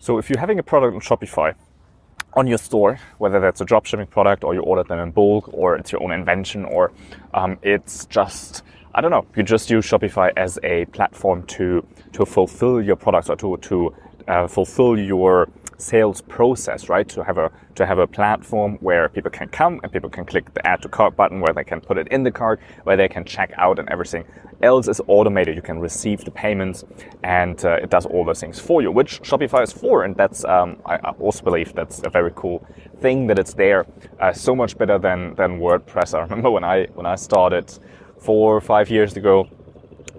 So if you're having a product on Shopify on your store, whether that's a dropshipping product or you ordered them in bulk or it's your own invention or it's just, I don't know, you just use Shopify as a platform to fulfill your products or to fulfill your sales process, right? To have a platform where people can come and people can click the add to cart button, where they can put it in the cart, where they can check out, and everything else is automated. You can receive the payments, and it does all those things for you, which Shopify is for. And that's I also believe that's a very cool thing that it's there. So much better than WordPress. I remember when I started 4 or 5 years ago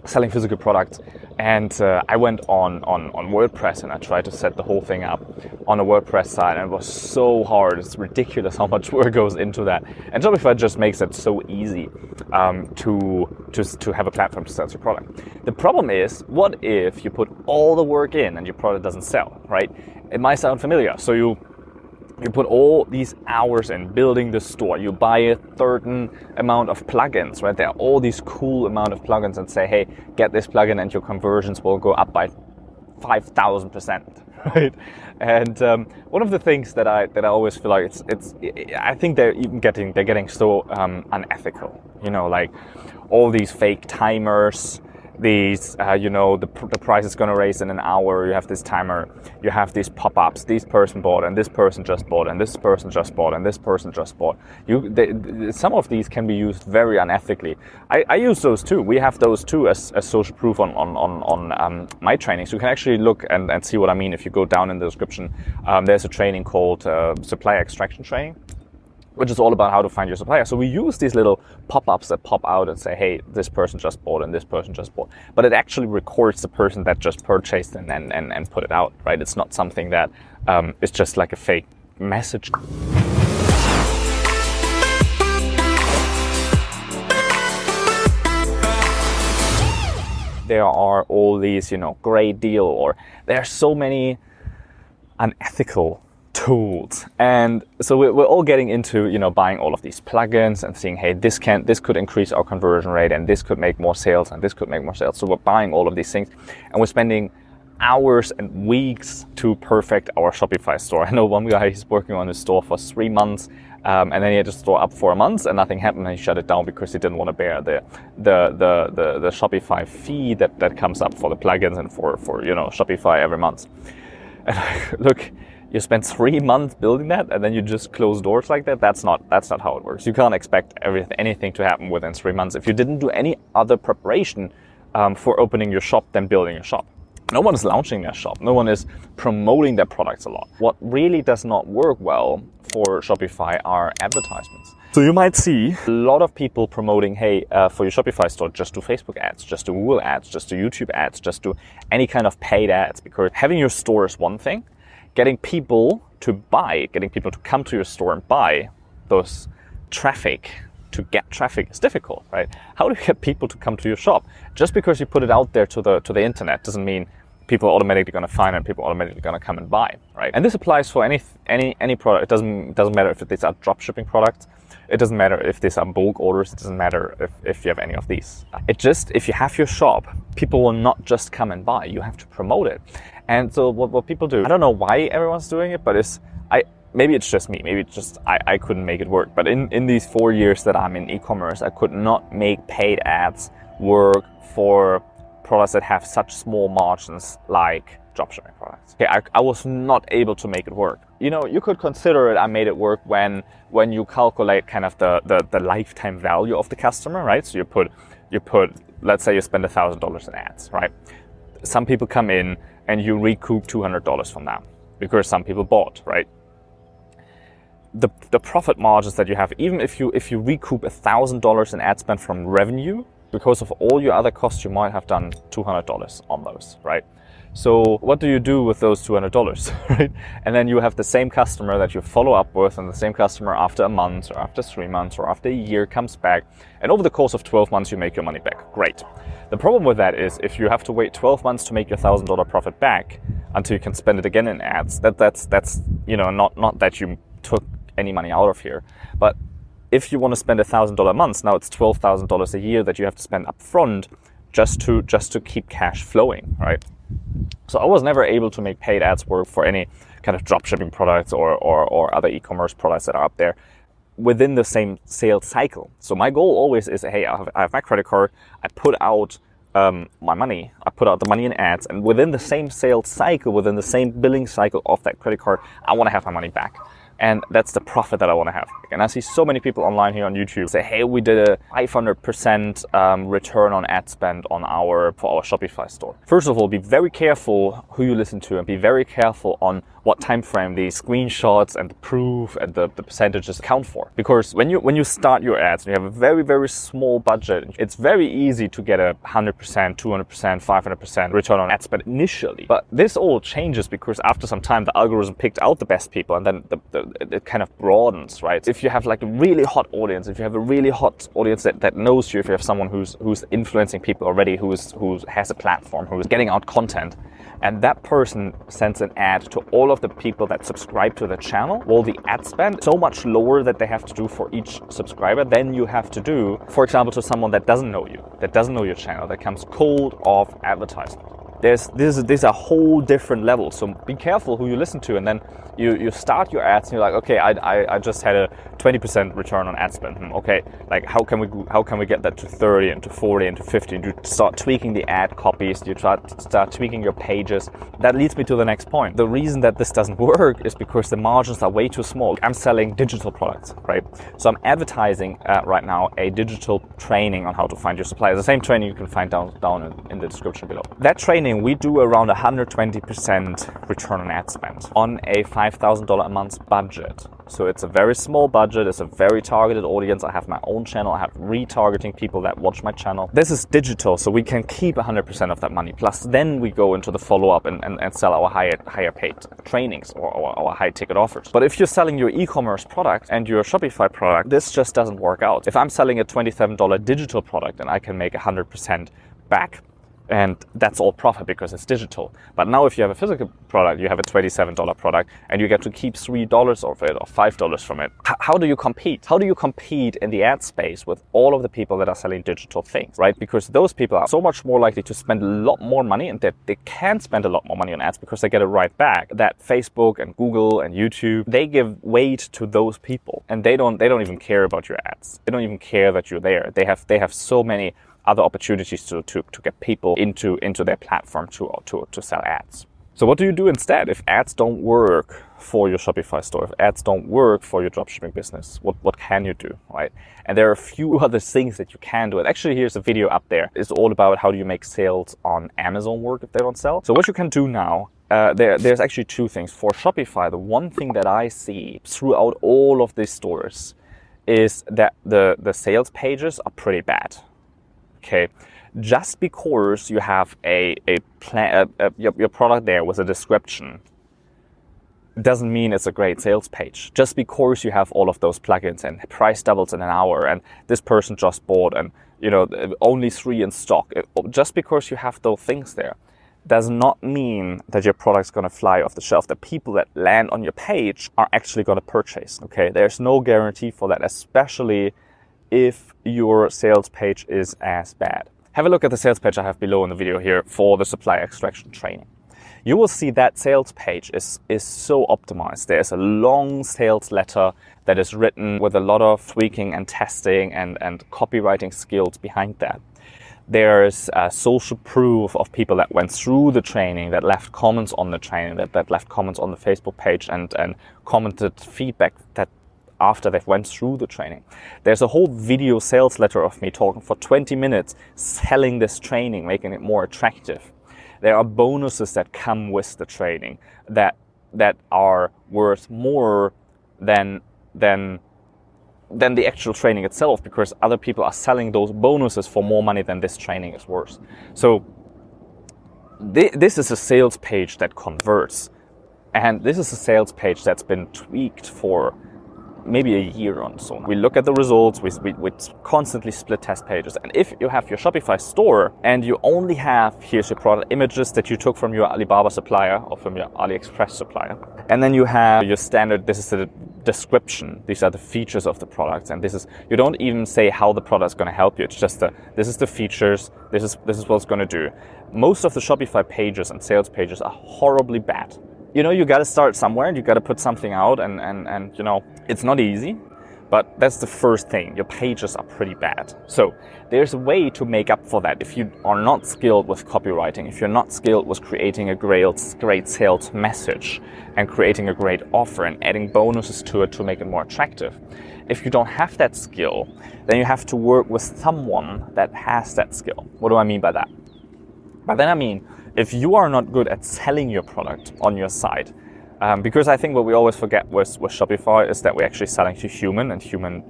selling physical products, and I went on WordPress and I tried to set the whole thing up on a WordPress site, and it was so hard. It's ridiculous how much work goes into that. And Shopify just makes it so easy to have a platform to sell your product. The problem is, what if you put all the work in and your product doesn't sell, right? It might sound familiar. So you put all these hours in building the store. You buy a certain amount of plugins, right? There are all these cool amount of plugins and say, hey, get this plugin and your conversions will go up by 5,000%, right? And one of the things that I always feel like I think they're getting so unethical. You know, like all these fake timers. These, the price is going to raise in an hour. You have this timer. You have these pop-ups. This person bought, and this person just bought, and this person just bought, and this person just bought. Some of these can be used very unethically. I use those too. We have those too as social proof on my training. So you can actually look and see what I mean. If you go down in the description, there's a training called Supplier Extraction Training, which is all about how to find your supplier. So we use these little pop-ups that pop out and say, hey, this person just bought and this person just bought. But it actually records the person that just purchased and put it out, right? It's not something that is just like a fake message. There are all these, great deal, or there are so many unethical tools, and so we're all getting into buying all of these plugins and seeing, hey, this could increase our conversion rate, and this could make more sales, and this could make more sales. So we're buying all of these things, and we're spending hours and weeks to perfect our Shopify store. I know one guy, he's working on his store for 3 months, and then he had to store up for a month, and nothing happened, and he shut it down because he didn't want to bear the Shopify fee that comes up for the plugins and for Shopify every month. And look, you spent 3 months building that, and then you just close doors like that. That's not how it works. You can't expect anything to happen within 3 months if you didn't do any other preparation for opening your shop than building your shop. No one is launching their shop. No one is promoting their products a lot. What really does not work well for Shopify are advertisements. So you might see a lot of people promoting, hey, for your Shopify store, just do Facebook ads, just do Google ads, just do YouTube ads, just do any kind of paid ads. Because having your store is one thing. Getting people to come to your store and buy those to get traffic is difficult, right? How do you get people to come to your shop? Just because you put it out there to the internet doesn't mean people are automatically going to find it and people are automatically going to come and buy, right? And this applies for any product. It doesn't matter if these are dropshipping products. It doesn't matter if these are bulk orders. It doesn't matter if you have any of these. If you have your shop, people will not just come and buy. You have to promote it. And so what people do, I don't know why everyone's doing it, but maybe it's just me. Maybe it's just I couldn't make it work. But in these 4 years that I'm in e-commerce, I could not make paid ads work for products that have such small margins like dropshipping products. Okay, I was not able to make it work. You could consider it, I made it work when you calculate kind of the lifetime value of the customer, right? So you put, let's say you spend $1,000 in ads, right? Some people come in and you recoup $200 from that because some people bought, right? The profit margins that you have, even if you recoup $1,000 in ad spend from revenue, because of all your other costs, you might have done $200 on those, right? So what do you do with those $200, right? And then you have the same customer that you follow up with, and the same customer after a month or after 3 months or after a year comes back, and over the course of 12 months you make your money back. Great. The problem with that is if you have to wait 12 months to make your $1,000 profit back until you can spend it again in ads, that's not that you took any money out of here, but if you want to spend $1,000 a month, now it's $12,000 a year that you have to spend up front just to keep cash flowing, right? So I was never able to make paid ads work for any kind of dropshipping products or other e-commerce products that are up there within the same sales cycle. So my goal always is, hey, I have my credit card, I put out my money, I put out the money in ads, and within the same sales cycle, within the same billing cycle of that credit card, I want to have my money back. And that's the profit that I want to have. And I see so many people online here on YouTube say, hey, we did a 500% return on ad spend for our Shopify store. First of all, be very careful who you listen to, and be very careful on what time frame the screenshots and the proof and the percentages count for. Because when you start your ads and you have a very, very small budget, it's very easy to get a 100%, 200%, 500% return on ad spend initially. But this all changes because after some time, the algorithm picked out the best people, and then it kind of broadens, right? If you have like a really hot audience, if you have a really hot audience that knows you, if you have someone who's influencing people already, who has a platform, who is getting out content, and that person sends an ad to all of the people that subscribe to the channel, well, the ad spend is so much lower that they have to do for each subscriber than you have to do, for example, to someone that doesn't know you, that doesn't know your channel, that comes cold off advertisement. This is a whole different level. So be careful who you listen to, and then you start your ads and you're like, okay, I just had a 20% return on ad spend. Okay, like how can we get that to 30 and to 40 and to 50? And you start tweaking the ad copies, you start tweaking your pages. That leads me to the next point. The reason that this doesn't work is because the margins are way too small. I'm selling digital products, right? So I'm advertising right now a digital training on how to find your suppliers. The same training you can find down in the description below. That training, we do around 120% return on ad spend on a $5,000 a month budget. So it's a very small budget, it's a very targeted audience. I have my own channel, I have retargeting people that watch my channel. This is digital, so we can keep 100% of that money. Plus then we go into the follow-up and sell our higher paid trainings or our high ticket offers. But if you're selling your e-commerce product and your Shopify product, this just doesn't work out. If I'm selling a $27 digital product and I can make 100% back, and that's all profit because it's digital. But now if you have a physical product, you have a $27 product, and you get to keep $3 of it or $5 from it. How do you compete? How do you compete in the ad space with all of the people that are selling digital things, right? Because those people are so much more likely to spend a lot more money, and that they can spend a lot more money on ads because they get it right back. That Facebook and Google and YouTube, they give weight to those people, and they don't even care about your ads. They don't even care that you're there. They have so many other opportunities to get people into their platform to sell ads. So what do you do instead if ads don't work for your Shopify store, if ads don't work for your dropshipping business? What can you do, right? And there are a few other things that you can do. And actually, here's a video up there. It's all about how do you make sales on Amazon work if they don't sell. So what you can do now, there's actually two things. For Shopify, the one thing that I see throughout all of these stores is that the sales pages are pretty bad. Okay, just because you have your product there with a description doesn't mean it's a great sales page. Just because you have all of those plugins and price doubles in an hour and this person just bought and only 3 in stock, just because you have those things there does not mean that your product's going to fly off the shelf. The people that land on your page are actually going to purchase. Okay, there's no guarantee for that, especially if your sales page is as bad. Have a look at the sales page I have below in the video here for the supplier extraction training. You will see that sales page is so optimized. There's a long sales letter that is written with a lot of tweaking and testing and copywriting skills behind that. There's social proof of people that went through the training, that left comments on the training, that left comments on the Facebook page and commented feedback that after they've went through the training. There's a whole video sales letter of me talking for 20 minutes, selling this training, making it more attractive. There are bonuses that come with the training that are worth more than the actual training itself, because other people are selling those bonuses for more money than this training is worth. So this is a sales page that converts, and this is a sales page that's been tweaked for maybe a year on. So we look at the results, we constantly split test pages. And if you have your Shopify store and you only have, here's your product images that you took from your Alibaba supplier or from your AliExpress supplier, and then you have your standard, this is the description. These are the features of the products, and you don't even say how the product is going to help you. It's just this is the features. This is what it's going to do. Most of the Shopify pages and sales pages are horribly bad. You got to start somewhere, and you got to put something out, and it's not easy. But that's the first thing. Your pages are pretty bad. So there's a way to make up for that. If you are not skilled with copywriting, if you're not skilled with creating a great sales message and creating a great offer and adding bonuses to it to make it more attractive, if you don't have that skill, then you have to work with someone that has that skill. What do I mean by that? By that I mean, if you are not good at selling your product on your site, because I think what we always forget with Shopify is that we're actually selling to human, and human,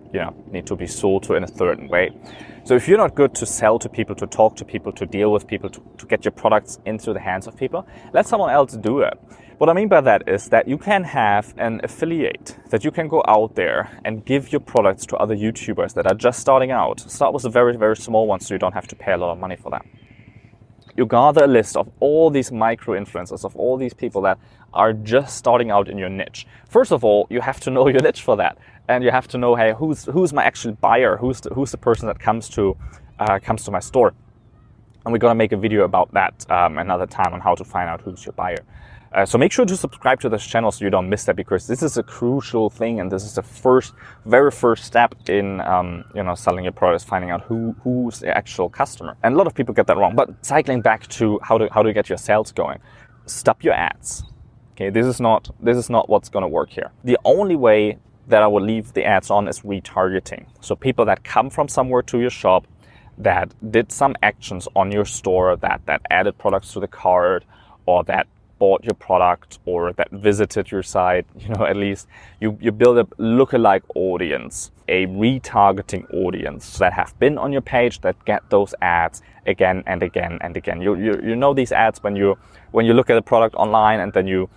need to be sold to in a certain way. So if you're not good to sell to people, to talk to people, to deal with people, to get your products into the hands of people, let someone else do it. What I mean by that is that you can have an affiliate, that you can go out there and give your products to other YouTubers that are just starting out. Start with a very, very small one so you don't have to pay a lot of money for that. You gather a list of all these micro-influencers, of all these people that are just starting out in your niche. First of all, you have to know your niche for that. And you have to know, hey, who's my actual buyer? Who's the person that comes to my store? And we're going to make a video about that another time on how to find out who's your buyer. So make sure to subscribe to this channel so you don't miss that, because this is a crucial thing, and this is the very first step in selling your products, finding out who's the actual customer. And a lot of people get that wrong. But cycling back to how to get your sales going, stop your ads. Okay, this is not what's going to work here. The only way that I will leave the ads on is retargeting. So people that come from somewhere to your shop, that did some actions on your store, that added products to the cart, or that bought your product, or that visited your site, at least you build a lookalike audience, a retargeting audience that have been on your page, that get those ads again and again and again. You know these ads when you look at a product online, and then you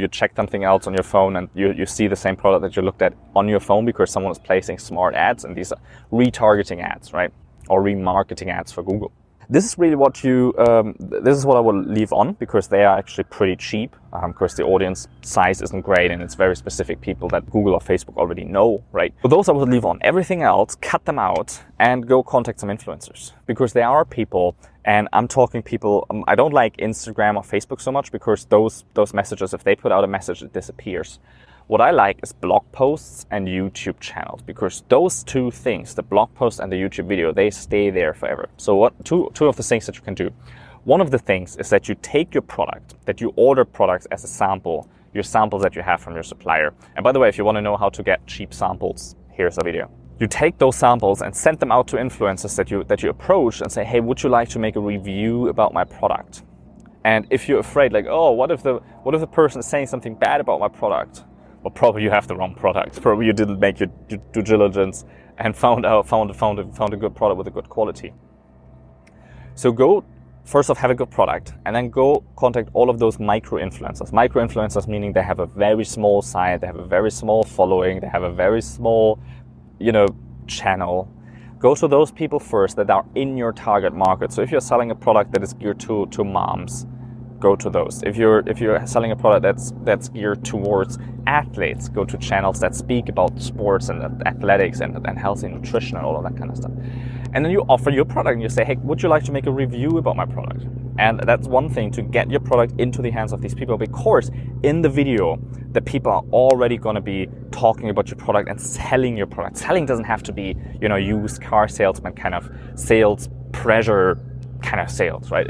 check something else on your phone, and you see the same product that you looked at on your phone because someone is placing smart ads, and these are retargeting ads, right? Or remarketing ads for Google. This is really what this is what I will leave on, because they are actually pretty cheap. Because the audience size isn't great, and it's very specific people that Google or Facebook already know, right? So those I will leave on. Everything else, cut them out and go contact some influencers, because there are people, and I'm talking people. I don't like Instagram or Facebook so much, because those messages, if they put out a message, it disappears. What I like is blog posts and YouTube channels, because those two things, the blog post and the YouTube video, they stay there forever. So what two of the things that you can do. One of the things is that you take your product, that you order products as a sample, your samples that you have from your supplier. And by the way, if you want to know how to get cheap samples, here's a video. You take those samples and send them out to influencers that you approach and say, hey, would you like to make a review about my product? And if you're afraid, like, oh, what if the person is saying something bad about my product? Well, probably you have the wrong product. Probably you didn't make your due diligence and found a good product with a good quality. So go first off, have a good product, and then go contact all of those micro-influencers. Micro-influencers meaning they have a very small site, they have a very small following, they have a very small, channel. Go to those people first that are in your target market. So if you're selling a product that is geared to moms, go to those. If you're selling a product that's geared towards athletes, go to channels that speak about sports and athletics and healthy nutrition and all of that kind of stuff. And then you offer your product and you say, hey, would you like to make a review about my product? And that's one thing, to get your product into the hands of these people, because in the video, the people are already going to be talking about your product and selling your product. Selling doesn't have to be, used car salesman kind of sales pressure kind of sales, right?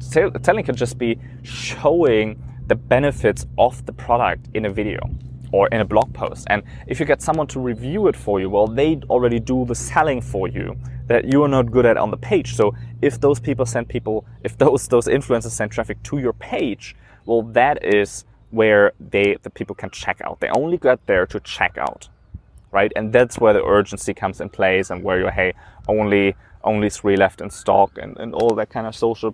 Selling could just be showing the benefits of the product in a video or in a blog post. And if you get someone to review it for you, well, they already do the selling for you that you are not good at on the page. So if those people if those influencers send traffic to your page, well, that is where the people can check out. They only get there to check out, right? And that's where the urgency comes in place, and where you're, hey, only 3 left in stock, and all that kind of social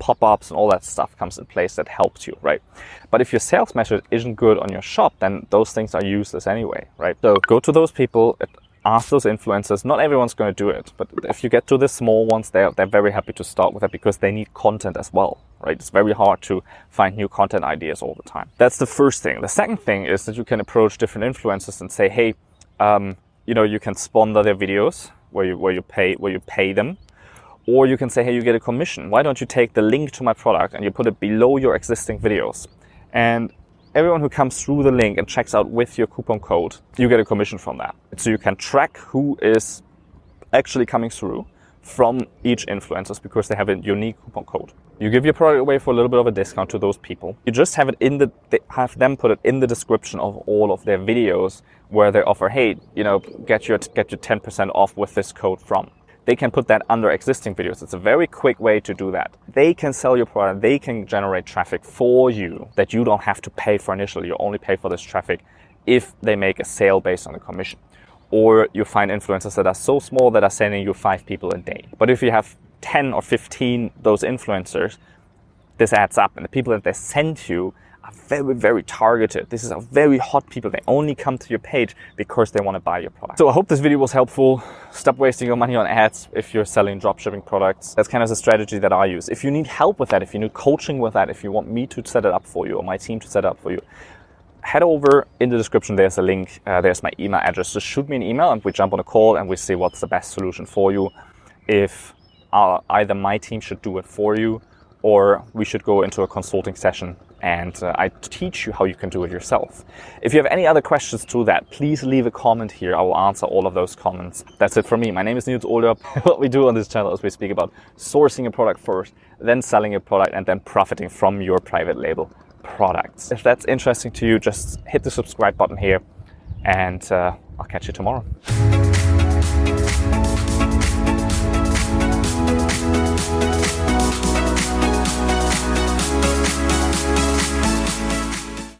pop-ups and all that stuff comes in place that helps you, right? But if your sales message isn't good on your shop, then those things are useless anyway, right? So go to those people. ask those influencers. Not everyone's going to do it, but if you get to the small ones, they're very happy to start with that because they need content as well, right? It's very hard to find new content ideas all the time. That's the first thing. The second thing is that you can approach different influencers and say, hey, you can sponsor their videos where you pay them, or you can say, hey, you get a commission. Why don't you take the link to my product and you put it below your existing videos, and everyone who comes through the link and checks out with your coupon code, you get a commission from that. So you can track who is actually coming through from each influencer because they have a unique coupon code. You give your product away for a little bit of a discount to those people. You just have it have them put it in the description of all of their videos where they offer, hey, get your 10% off with this code from. They can put that under existing videos. It's a very quick way to do that. They can sell your product. They can generate traffic for you that you don't have to pay for initially. You only pay for this traffic if they make a sale based on the commission. Or you find influencers that are so small that are sending you 5 people a day. But if you have 10 or 15 those influencers, this adds up. And the people that they send you are very, very targeted. This is a very hot people. They only come to your page because they want to buy your product. So I hope this video was helpful. Stop wasting your money on ads if you're selling dropshipping products. That's kind of the strategy that I use. If you need help with that, if you need coaching with that, if you want me to set it up for you or my team to set it up for you, head over in the description. There's a link. There's my email address. Just shoot me an email and we jump on a call and we see what's the best solution for you. If either my team should do it for you or we should go into a consulting session and I teach you how you can do it yourself. If you have any other questions to that, please leave a comment here. I will answer all of those comments. That's it for me. My name is Niels Olderp. What we do on this channel is we speak about sourcing a product first, then selling a product, and then profiting from your private label products. If that's interesting to you, just hit the subscribe button here and I'll catch you tomorrow.